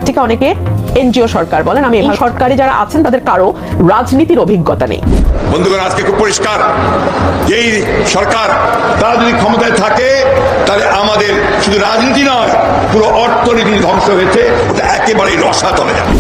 থেকে অনেকে এনজিও সরকার বলেন। আমি সরকারি যারা আছেন তাদের কারো রাজনীতির অভিজ্ঞতা নেই। বন্ধুগণ, আজকে খুব পরিষ্কার, এই সরকার তারা যদি ক্ষমতায় থাকে তাহলে আমাদের শুধু রাজনীতি নয়, পুরো অর্থনীতি ধ্বংস হয়েছে, ওটা একেবারেই রসাতলে যাবে।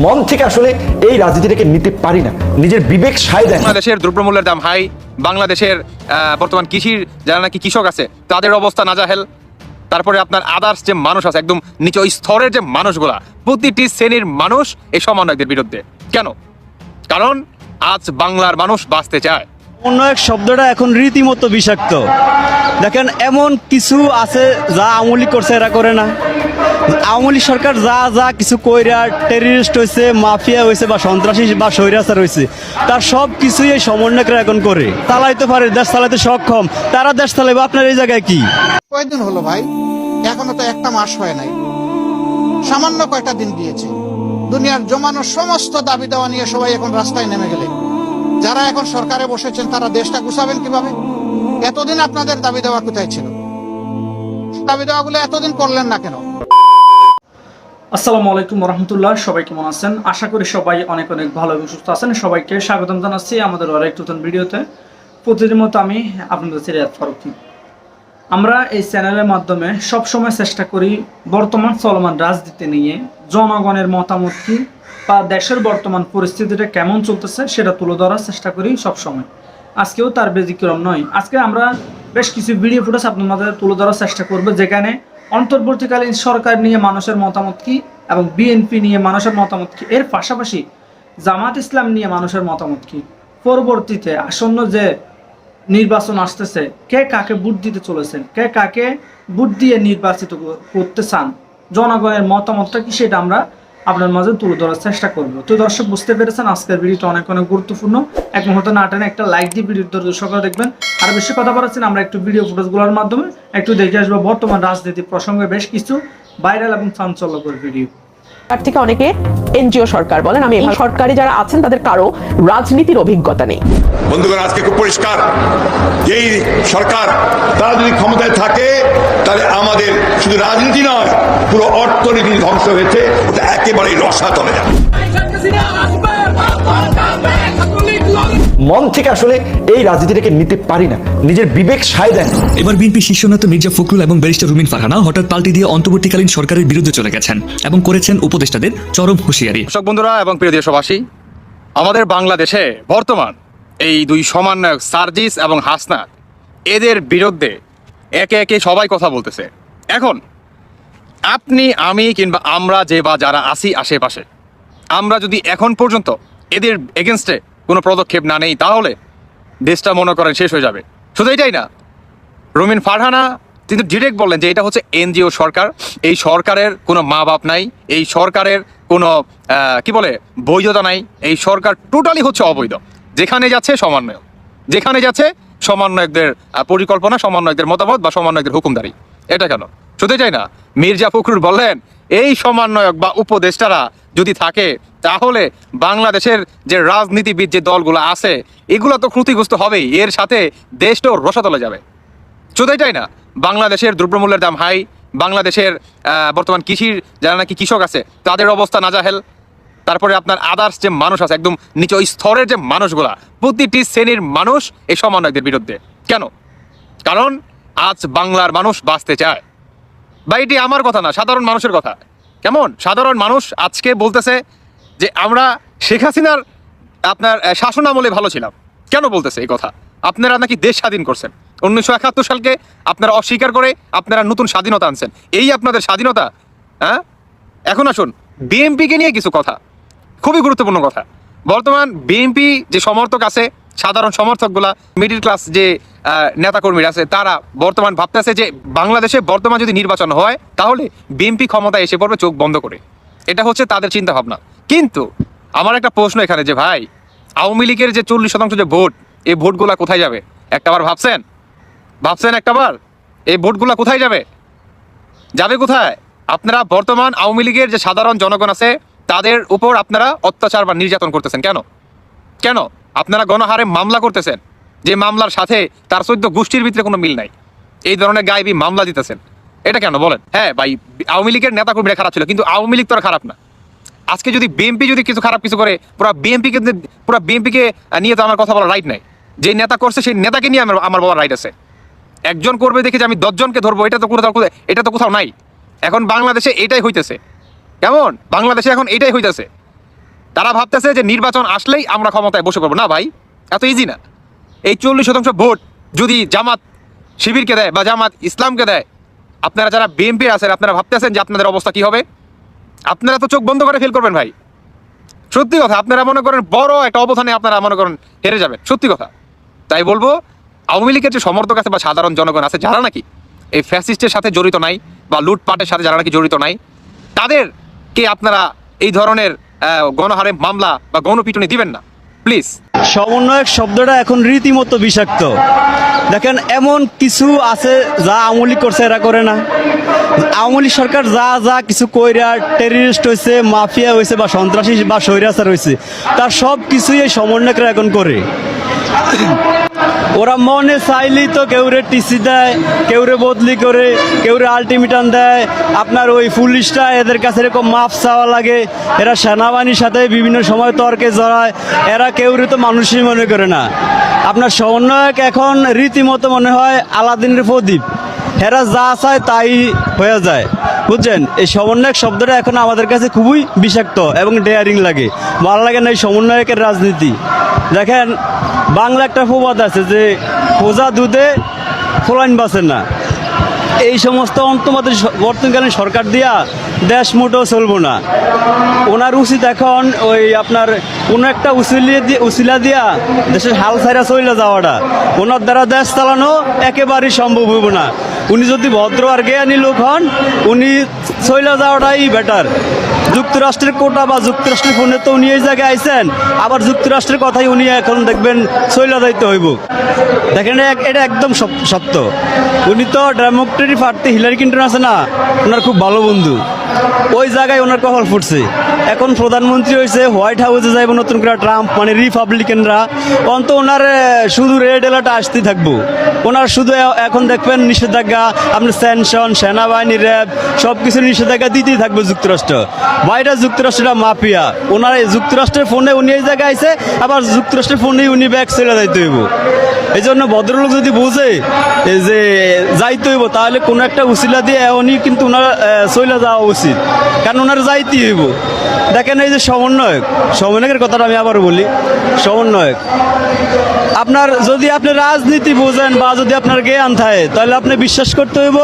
মন থেকে আসলে এই রাজনীতিটাকে নিতে পারি না, নিজের বিবেক সায় দেয়। বাংলাদেশের দ্রব্যমূল্যের দাম হাই, বাংলাদেশের বর্তমান কৃষির যারা নাকি কৃষক আছে তাদের অবস্থা নাজাহেল, তারপরে আপনার আদার্স যে মানুষ আছে একদম নিচু স্তরের যে মানুষগুলা, প্রতিটি শ্রেণীর মানুষ এই সমন্বয়কদের বিরুদ্ধে। কেন? কারণ আজ বাংলার মানুষ বাঁচতে চায়। সমন্বয়ক শব্দটা এখন রীতিমতো বিষাক্ত। দেখেন, এমন কিছু আছে যা আওয়ামী লীগ করছে এরা করে না। আওয়ামী লীগ সরকার যা যা কিছু কইরা টেররিস্ট হয়েছে, মাফিয়া হয়েছে বা সন্ত্রাসী বা স্বৈরাচার হয়েছে, তার সব কিছুই এই সমন্বয়করা এখন করে। চালাইতে পারে, দেশ চালাইতে সক্ষম, তারা দেশ চালাইবে। আপনার এই জায়গায় কি? কয়দিন হলো ভাই? এখনো তো একটা মাস হয় নাই, সামান্য কয়টা দিন দিয়েছে। দুনিয়ার জমানো সমস্ত দাবি দেওয়া নিয়ে সবাই এখন রাস্তায় নেমে গেলে যারা এখন সরকারে বসেছেন তারা দেশটা গুছাবেন কিভাবে? এতদিন আপনাদের দাবি দেওয়া কোথায় ছিল? দাবি দেওয়াগুলো এতদিন করলেন না কেন? আসসালামু আলাইকুম রহমতুল্লাহ। সবাই কেমন আছেন? আশা করি সবাই অনেক অনেক ভালো এবং সুস্থ আছেন। সবাইকে স্বাগতম জানাচ্ছি আমাদের আরেক নতুন ভিডিওতে। প্রতিদিন মতো আমি আপনাদের রিয়াদ ফারুকী। আমরা এই চ্যানেলের মাধ্যমে সবসময় চেষ্টা করি বর্তমান চলমান রাজনীতি নিয়ে জনগণের মতামত কি বা দেশের বর্তমান পরিস্থিতিটা কেমন চলতেছে সেটা তুলে ধরার চেষ্টা করি সবসময়। আজকেও তার ব্যতিক্রম নয়। আজকে আমরা বেশ কিছু ভিডিও ফুটেজ আপনার মাঝে তুলে ধরার চেষ্টা করব, যেখানে অন্তর্বর্তীকালীন সরকার নিয়ে মানুষের মতামত কি এবং বিএনপি নিয়ে মানুষের মতামত কি, এর পাশাপাশি জামাত ইসলাম নিয়ে মানুষের মতামত কি, পরবর্তীতে আসন্ন যে নির্বাচন আসতেছে কে কাকে ভোট দিতে চলেছেন, কে কাকে ভোট দিয়ে নির্বাচিত করতে চান, জনগণের মতামতটা কি সেটা আমরা আপনার মাঝে তুলে ধরার চেষ্টা করবো। তো দর্শক, বুঝতে পেরেছেন আজকের ভিডিওটা অনেক অনেক গুরুত্বপূর্ণ। এক মুহূর্তে না টেনে একটা লাইক দিয়ে ভিডিও দর্শকরা দেখবেন। আর বেশি কথা বলাচ্ছেন, আমরা একটু ভিডিও ফুটেজগুলোর মাধ্যমে একটু দেখে আসবো বর্তমান রাজনীতি প্রসঙ্গে বেশ কিছু ভাইরাল এবং চাঞ্চল্যকর ভিডিও। তার থেকে অনেকে এনজিও সরকার বলেন। আমি সরকারি যারা আছেন তাদের কারো রাজনীতির অভিজ্ঞতা নেই। বন্ধুগণ, আজকে খুব পরিষ্কার, এই সরকার তারা যদি ক্ষমতায় থাকে তাহলে আমাদের শুধু রাজনীতি নয়, পুরো অর্থনীতি ধ্বংস হয়েছে, ওটা একেবারেই রসাতলে যাবে। মন থেকে আসলে এই রাজনীতিটাকে নিতে পারি না, নিজের বিবেক সায় দেয়। এবার বিএনপি শীর্ষ নেতা মির্জা ফখরুল এবং ব্যারিস্টার রুমিন ফারহানা হঠাৎ পাল্টি দিয়ে অন্তর্বর্তীকালীন সরকারের বিরুদ্ধে চলে গেছেন এবং করেছেন উপদেষ্টাদের চরম হুঁশিয়ারি। দর্শক বন্ধুরা এবং প্রিয় দেশবাসী, আমাদের বাংলাদেশে বর্তমান এই দুই সমন্বয়ক সার্জিস এবং হাসনাত, এদের বিরুদ্ধে একে একে সবাই কথা বলতেছে। এখন আপনি, আমি কিংবা আমরা যে বা যারা আছি আশেপাশে, আমরা যদি এখন পর্যন্ত এদের এগেনস্টে কোনো পদক্ষেপ না নেই তাহলে দেশটা মনে করেন শেষ হয়ে যাবে। শুধু এটাই না, রুমিন ফারহানা কিন্তু ডিরেক্ট বললেন যে এটা হচ্ছে এনজিও সরকার, এই সরকারের কোনো মা বাপ নাই, এই সরকারের কোনো কি বলে বৈধতা নাই, এই সরকার টোটালি হচ্ছে অবৈধ। যেখানে যাচ্ছে সমন্বয়ক, যেখানে যাচ্ছে সমন্বয়কদের পরিকল্পনা, সমন্বয়কদের মতামত বা সমন্বয়কদের হুকুমদারি। এটা কেন? শুধু এটাই না, মির্জা ফখরুল বললেন এই সমন্বয়ক বা উপদেষ্টারা যদি থাকে তাহলে বাংলাদেশের যে রাজনীতিবিদ যে দলগুলো আছে এগুলো তো ক্ষতিগ্রস্ত হবেই, এর সাথে দেশটাও রসাতলে যাবে। শুধু এটাই না, বাংলাদেশের দ্রব্যমূল্যের দাম হাই, বাংলাদেশের বর্তমান কৃষির যারা নাকি কৃষক আছে তাদের অবস্থা নাজাহেল, তারপরে আপনার আদার্স যে মানুষ আছে একদম নিচু স্তরের যে মানুষগুলা, প্রতিটি শ্রেণীর মানুষ এই সমন্বয়কদের বিরুদ্ধে। কেন? কারণ আজ বাংলার মানুষ বাঁচতে চায়। বা এটি আমার কথা না, সাধারণ মানুষের কথা। কেমন? সাধারণ মানুষ আজকে বলতেছে যে আমরা শেখ হাসিনার আপনার শাসন আমলে ভালো ছিলাম। কেন বলতেছে এই কথা? আপনারা নাকি দেশ স্বাধীন করছেন 1971 সালকে, আপনারা অস্বীকার করে আপনারা নতুন স্বাধীনতা আনছেন, এই আপনাদের স্বাধীনতা? হ্যাঁ, এখন আসুন বিএনপিকে নিয়ে কিছু কথা, খুবই গুরুত্বপূর্ণ কথা। বর্তমান বিএনপি যে সমর্থক আছে, সাধারণ সমর্থকগুলা, মিডিল ক্লাস যে নেতাকর্মীরা আছে, তারা বর্তমান ভাবতেছে যে বাংলাদেশে বর্তমান যদি নির্বাচন হয় তাহলে বিএনপি ক্ষমতায় এসে পড়বে চোখ বন্ধ করে। এটা হচ্ছে তাদের চিন্তা ভাবনা। কিন্তু আমার একটা প্রশ্ন এখানে, যে ভাই আওয়ামী লীগের যে 40% যে ভোট, এই ভোটগুলা কোথায় যাবে? একটাবার ভাবছেন একটাবার এই ভোটগুলা কোথায় যাবে? যাবে কোথায়? আপনারা বর্তমান আওয়ামী লীগের যে সাধারণ জনগণ আছে তাদের উপর আপনারা অত্যাচার বা নির্যাতন করতেছেন। কেন? আপনারা গণহারে মামলা করতেছেন, যে মামলার সাথে তার 14 গোষ্ঠীর ভিতরে কোনো মিল নাই, এই ধরনের গায়েবী মামলা দিতেছেন। এটা কেন বলেন? হ্যাঁ ভাই, আওয়ামী লীগের নেতা কর্মীরা খারাপ ছিল, কিন্তু আওয়ামী লীগ তো আর খারাপ না। আজকে যদি বিএনপি যদি কিছু খারাপ কিছু করে, পুরো বিএনপিকে নিয়ে তো আমার কথা বলার রাইট নাই। যে নেতা করছে সেই নেতাকে নিয়ে আমার বলার রাইট আছে। একজন করবে দেখে যে আমি 10 জনকে ধরবো, এটা তো কোথাও নাই। এখন বাংলাদেশে এটাই হইতেছে। কেমন? বাংলাদেশে এখন এটাই হইতেছে। তারা ভাবতেছে যে নির্বাচন আসলেই আমরা ক্ষমতায় বসে পড়বো। না ভাই, এত ইজি না। এই 40% ভোট যদি জামাত শিবিরকে দেয় বা জামাত ইসলামকে দেয়, আপনারা যারা বিএনপি আছেন আপনারা ভাবতেছেন যে আপনাদের অবস্থা কি হবে? আপনারা তো চোখ বন্ধ করে ফেল করবেন ভাই। সত্যি কথা, আপনারা মনে করেন বড় একটা অবস্থানে আপনারা মনে করেন হেরে যাবেন। সত্যি কথা। তাই বলবো, আওয়ামী লীগের যে সমর্থক আছে বা সাধারণ জনগণ আছে যারা নাকি এই ফ্যাসিস্টের সাথে জড়িত নাই বা লুটপাটের সাথে যারা নাকি জড়িত নাই, তাদেরকে আপনারা এই ধরনের গণহারে মামলা বা গণপিটুনি দিবেন না প্লিজ। সমন্বয়ক শব্দটা এখন রীতিমতো বিষাক্ত। দেখেন এমন কিছু আছে যা আওয়ামী লীগ করছে এরা করে না। আওয়ামী লীগ সরকার যা যা কিছু কইরা টেররিস্ট হয়েছে, মাফিয়া হয়েছে বা সন্ত্রাসী বা স্বৈরাচার হয়েছে, তার সব কিছুই এই সমন্বয়করা এখন করে। ওরা মনে চাইলেই তো কেউরে টিসি দেয়, কেউরে বদলি করে, কেউরে আলটিমেটাম দেয়। আপনার ওই পুলিশটা এদের কাছে এরকম মাপ চাওয়া লাগে। এরা সেনাবাহিনীর সাথে বিভিন্ন সময় তর্কে জড়ায়। এরা কেউরে তো মানুষই মনে করে না। আপনার সমন্বয়ক এখন রীতিমতো মনে হয় আলাদিনের প্রদীপ। এরা যা চায় তাই হয়ে যায়, বুঝছেন? এই সমন্বয়ক শব্দটা এখন আমাদের কাছে খুবই বিষাক্ত এবং ডেয়ারিং লাগে। ভালো লাগে না এই সমন্বয়কের রাজনীতি। দেখেন, বাংলা একটা প্রবাদ আছে যে খোঁজা দুধে ফোলাইন বাঁচে না। এই সমস্ত অন্তর্মাত্র বর্তমানকালীন সরকার দিয়া দেশ মোটেও চলবো না। ওনার উচিত এখন ওই আপনার কোনো একটা উসিলা দিয়া দেশের হাল ছাইরা চলে যাওয়াটা। ওনার দ্বারা দেশ চালানো একেবারেই সম্ভব হইব না। উনি যদি ভদ্র আর জ্ঞানী লোক হন, উনি চলে যাওয়াটাই বেটার। যুক্তরাষ্ট্রের কোটা বা যুক্তরাষ্ট্রের ফোনে তো উনি এই জায়গায় আইছেন, আবার যুক্তরাষ্ট্রের কথাই উনি এখন দেখবেন চলে যাইতে হইব। দেখেন, এটা একদম সত্য। উনি তো ডেমোক্রেটিক পার্টি হিলারি ক্লিন্টন আছে না, ওনার খুব ভালো বন্ধু। ওই জায়গায় ওনার কপাল ফুটছে। এখন প্রধানমন্ত্রী হয়েছে, হোয়াইট হাউসে যাইব নতুন করে ট্রাম্প, মানে রিপাবলিকানরা। অন্ত ওনার শুধু রেড অ্যালার্ট আসতেই থাকবো। ওনার শুধু এখন দেখবেন নিষেধাজ্ঞা, আপনার স্যাংশন, সেনাবাহিনী, র্যাব সব কিছু নিষেধাজ্ঞা দিতেই থাকবে যুক্তরাষ্ট্র। বাইরে যুক্তরাষ্ট্রটা মাফিয়া। ওনার এই যুক্তরাষ্ট্রের ফোনে উনি এই জায়গায় আইছে, আবার যুক্তরাষ্ট্রের ফোনেই উনি ব্যাগ চলে যাইতে হইব। এই জন্য ভদ্রলোক যদি বোঝে যে যাইতে হইব, তাহলে কোনো একটা উসিলা দিয়ে উনি কিন্তু ওনার চলে যাওয়া উচিত, কারণ ওনার যাইতে হইব। দেখেন, এই যে সমন্বয়কের কথাটা আমি আবার বলি। সমন্বয়ক আপনার যদি আপনি রাজনীতি বোঝেন বা যদি আপনার জ্ঞান থাকে, তাহলে আপনি বিশ্বাস করতে হইব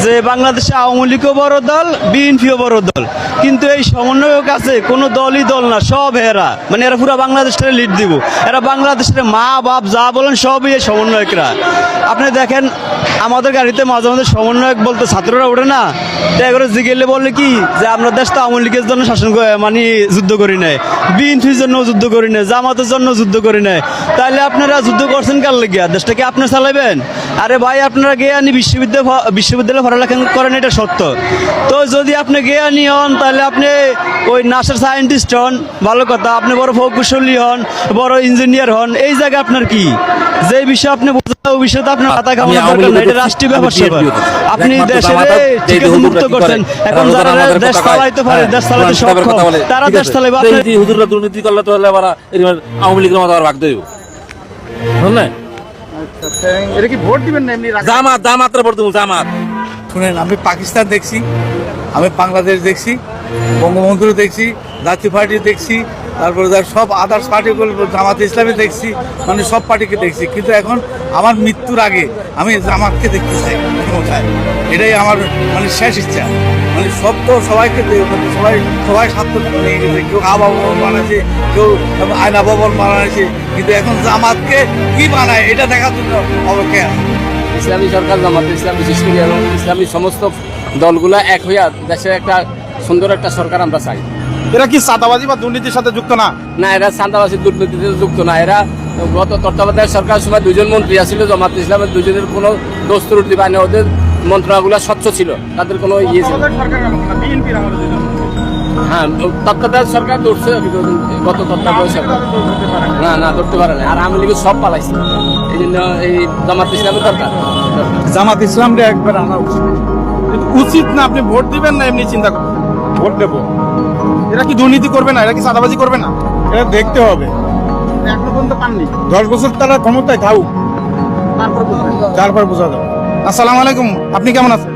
যে বাংলাদেশে আওয়ামী লীগও বড় দল, বিএনপিও বড় দল, কিন্তু এই সমন্বয়ক আছে কোনো দলই দল না, সব এরা, মানে এরা পুরো বাংলাদেশটারে লিড দিব। এরা বাংলাদেশের মা বাপ যা বলেন সবই এই সমন্বয়করা। আপনি দেখেন, আমাদের গাড়িতে মাঝে মাঝে সমন্বয়ক বলতে ছাত্ররা ওঠে না, এগুলো জিগেলে বলে কি যে আমরা দেশ তো আওয়ামী লীগের জন্য শাসন মানে যুদ্ধ করি নাই, বিএনপির জন্য যুদ্ধ করি নাই, জামাতের জন্য যুদ্ধ করি নাই। তাহলে আপনারা যুদ্ধ করছেন কার লেগে? দেশটাকে আপনি চালাবেন? আরে ভাই, আপনারা জ্ঞানী বিশ্ববিদ্যালয়ে পড়ালেখা করেন, এটা সত্য। তো যদি আপনি জ্ঞানী হন, তাহলে আপনি ওই নাসার সায়েন্টিস্ট হন, ভালো কথা। আপনি বড় প্রকৌশলী হন, বড় ইঞ্জিনিয়ার হন, এই জায়গায় আপনার কি? যে বিষয় আপনি বোঝেন ওই বিষয়ে তো আপনার মাথা ঘামানোর দরকার না। এটা রাষ্ট্রীয় ব্যাপার স্যাপার। আপনি দেশের ঠিক আছে মুক্ত করছেন। এখন যারা দেশ চালাইতে পারে, দেশ চালাইতে সক্ষম, তারা দেশ চালাইবে। আপনি হুজুররা দুর্নীতি করলে তো হলে আবার আওয়ামী লীগের মতো আবার ভাগ দেব, বুঝলেন? এটা কি ভোট দিবেন না এমনি? জামাত ভোট দেবো, জামাত। শুনেন, আমি পাকিস্তান দেখছি, আমি বাংলাদেশ দেখছি, বঙ্গবন্ধু দেখছি, জাতীয় পার্টি দেখছি, তারপরে সব আদার্স পার্টিগুলো, জামাত ইসলামী দেখছি, মানে সব পার্টিকে দেখছি। কিন্তু এখন আমার মৃত্যুর আগে আমি জামাতকে দেখতে চাই ক্ষমতায়। এটাই আমার মানে শেষ ইচ্ছা। মানে সব তো সবাইকে সবাই স্বার্থ নিয়ে গেছে। কেউ আবা ভবন বানাইছে, কেউ আয়না ভবন বানাইছে, কিন্তু এখন জামাতকে কি বানায় এটা দেখার জন্য অপেক্ষা আছে। ইসলামী সরকার, জামাত ইসলাম বিশেষ করে এবং ইসলামী সমস্ত দলগুলা এক হইয়া দেশে একটা সুন্দর একটা সরকার আমরা চাই। এরা কি চাঁদাবাজি বা দুর্নীতির সাথে যুক্ত না? না, এরা চাঁদাবাজি দুর্নীতিতে যুক্ত না। এরা গত তত্ত্বাবধায়ক সরকার সময় 2জন মন্ত্রী আসছিল, জামাত ইসলামের 2জনের কোনো দোষ ত্রুটি পায় না। ওদের মন্ত্রণালয়গুলো স্বচ্ছ ছিল, তাদের কোনো ইয়ে ছিল। হ্যাঁ, তত্ত্বাবধায়ক সরকার ধরছে, গত তত্ত্বাবধায়ক সরকার না ধরতে পারে না। আর আওয়ামী লীগের সব পালাইছে, এই জন্য এই জামাত ইসলামের দরকার। জামাত ইসলামরে একবার আনা উচিত। উচিত না আপনি ভোট দিবেন না এমনি চিন্তা করবেন? ভোট দেবো। এরা কি দুর্নীতি করবে না, এরা কি চাঁদাবাজি করবে না, এটা দেখতে হবে। এখনো পর্যন্ত পাননি, 10 বছর তারা ক্ষমতায় থাকুক, তারপর বোঝা যাবে। আসসালামু আলাইকুম, আপনি কেমন আছেন?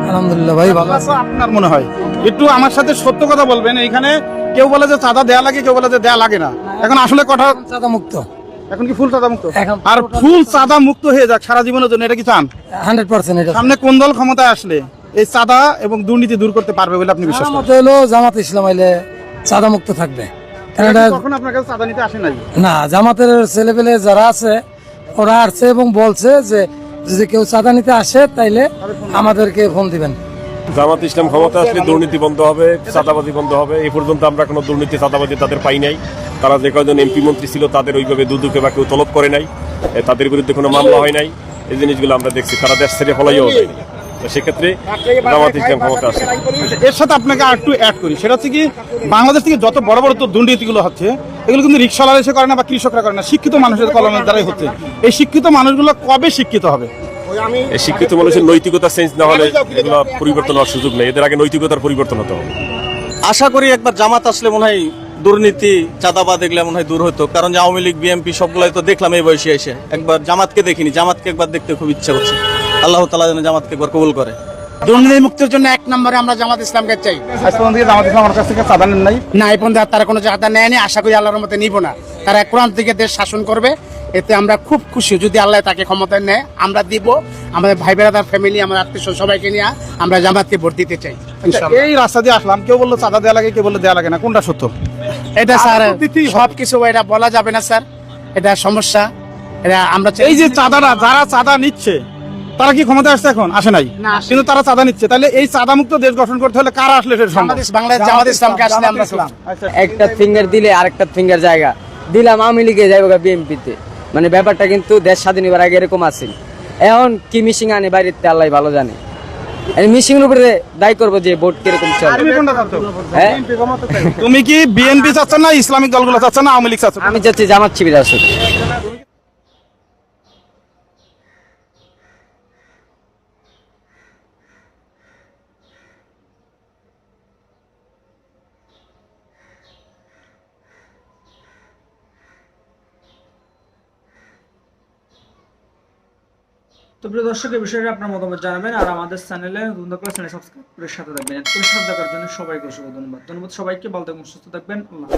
আলহামদুলিল্লাহ ভাই ভালো আচ্ছা, আপনার মনে হয় একটু আমার সাথে সত্য কথা বলবেন। এখানে কেউ বলে যে চাঁদা দেয়া লাগে, কেউ বলে যে দেয়া লাগে না। এখন আসলে কথা, চাঁদা মুক্ত এখন কি ফুল চাঁদা মুক্ত? এখন আর ফুল চাঁদা মুক্ত হয়ে যাক সারা জীবনের জন্য, এটা কি চান? 100% এটা সামনে কোন দল ক্ষমতায় আসলে এই চাঁদা এবং দুর্নীতি দূর করতে পারবে বলে আপনি বিশ্বাস করেন? মতে হলো জামাত ইসলাম আইলে চাঁদা মুক্ত থাকবে। কারণ এটা কখন আপনার কাছে চাঁদা নিতে আসে নাই? না, জামাতের ছেলেপেলে যারা আছে ওরা আসছে এবং বলছে যে যদি কেউ চাঁদা নিতে আসে তাইলে আমাদেরকে ফোন দিবেন। জামাত ইসলাম ক্ষমতা আসলে দুর্নীতি বন্ধ হবে, চাঁদাবাজি বন্ধ হবে। এই পর্যন্ত আমরা কোনো দুর্নীতি চাঁদাবাজি তাদের পাই নাই। তারা যে কয়জন এমপি মন্ত্রী ছিল তাদের ওইভাবে দুদকে বা কেউ তলব করে নাই, তাদের বিরুদ্ধে কোনো মামলা হয় নাই। এই জিনিসগুলো আমরা দেখছি, তারা দেশ ছেড়ে হলাইও যায়। তো সেক্ষেত্রে জামাত ইসলাম ক্ষমতা আসে। এর সাথে আপনাকে আর একটু অ্যাড করি, সেটা হচ্ছে কি বাংলাদেশ থেকে যত বড় বড় দুর্নীতিগুলো হচ্ছে এগুলো কিন্তু রিক্সাওয়ালা এসে করে না বা কৃষকরা করে না, শিক্ষিত মানুষের কলমের দ্বারাই হচ্ছে। এই শিক্ষিত মানুষগুলো কবে শিক্ষিত হবে? এই শিক্ষিত মানুষের নৈতিকতা চেঞ্জ না হলে এগুলো পরিবর্তন হওয়ার সুযোগ নেই। এদের আগে নৈতিকতার পরিবর্তন হতে হবে। আশা করি একবার জামাত আসলে মনে হয় দুর্নীতি চাঁদাবাদ এগুলো মনে হয় দূর হতো। কারণ যে আওয়ামী লীগ বিএনপি সবগুলাই তো দেখলাম এই বয়সে এসে, একবার জামাতকে দেখিনি। জামাতকে একবার দেখতে খুব ইচ্ছা করছে। আল্লাহ তাআলা যেন জামাতকে একবার কবুল করে। দুর্নীতি মুক্তির জন্য 1 নম্বরে আমরা জামাত ইসলামকে চাই। আজ পর্যন্ত কি জামাত ইসলাম আমার কাছ থেকে চাঁদা নেন নাই? না, এই পর্যন্ত তারা কোনো চাঁদা নেয়নি, আশা করি আল্লাহর মতে নিব না। তারা কোরআন থেকে দেশ শাসন করবে, এতে আমরা খুব খুশি। যদি আল্লাহ তাকে ক্ষমতায় নেয় আমরা দিব। আমাদের ভাই বেড়াদার ফ্যামিলি, আমার আত্মীয় সবাইকে নিয়ে আমরা জামাতকে ভোট দিতে চাই ইনশাআল্লাহ। এই রাস্তা দিয়ে আসলাম, কেউ বললো চাঁদা দেওয়া লাগে, কেউ বললো দেওয়া লাগে না, কোনটা সত্য? এটা স্যার সবকিছু এটা বলা যাবে না স্যার, এটা সমস্যা। এটা আমরা এই যে চাঁদাটা, যারা চাঁদা নিচ্ছে তারা কি ক্ষমতা আসছে? এখন আসে নাই, কিন্তু তারা চাঁদা নিচ্ছে। তাহলে এই চাঁদা মুক্ত দেশ গঠন করতে হলে কারা আসলে সেটা সম্ভব? বাংলাদেশ জামাত ইসলামকে আসলে আমরা একটা ফিঙ্গার দিলে আরেকটা ফিঙ্গার জায়গা দিলাম আওয়ামী লীগে যাইবো বিএনপিতে, মানে ব্যাপারটা কিন্তু দেশ স্বাধীন হবার আগে এরকম আছিল। এখন কি মিশিং আনে বাইরেতে আল্লাহ ভালো জানে। মিশিং এর উপরে দায়ী করবো যে ভোট কিরকম চলে। তুমি কোনটা চাচ্ছ? হ্যাঁ, তুমি কি বিএনপি চাচ্ছ না, ইসলামিক দলগুলো চাচ্ছ না, আওয়ামী লীগ চাচ্ছ? আমি চাচ্ছি জামাত শিবির আসুক। তো প্রিয় দর্শক, এই বিষয়ে আপনার মতামত জানাবেন আর আমাদের চ্যানেলে চ্যানেল সাবস্ক্রাইব করে সাথে থাকবেন। এত সাহায্য করার জন্য সবাইকে অসংখ্য ধন্যবাদ। সবাইকে, ভালো থাকবেন, সুস্থ থাকবেন। আল্লাহ।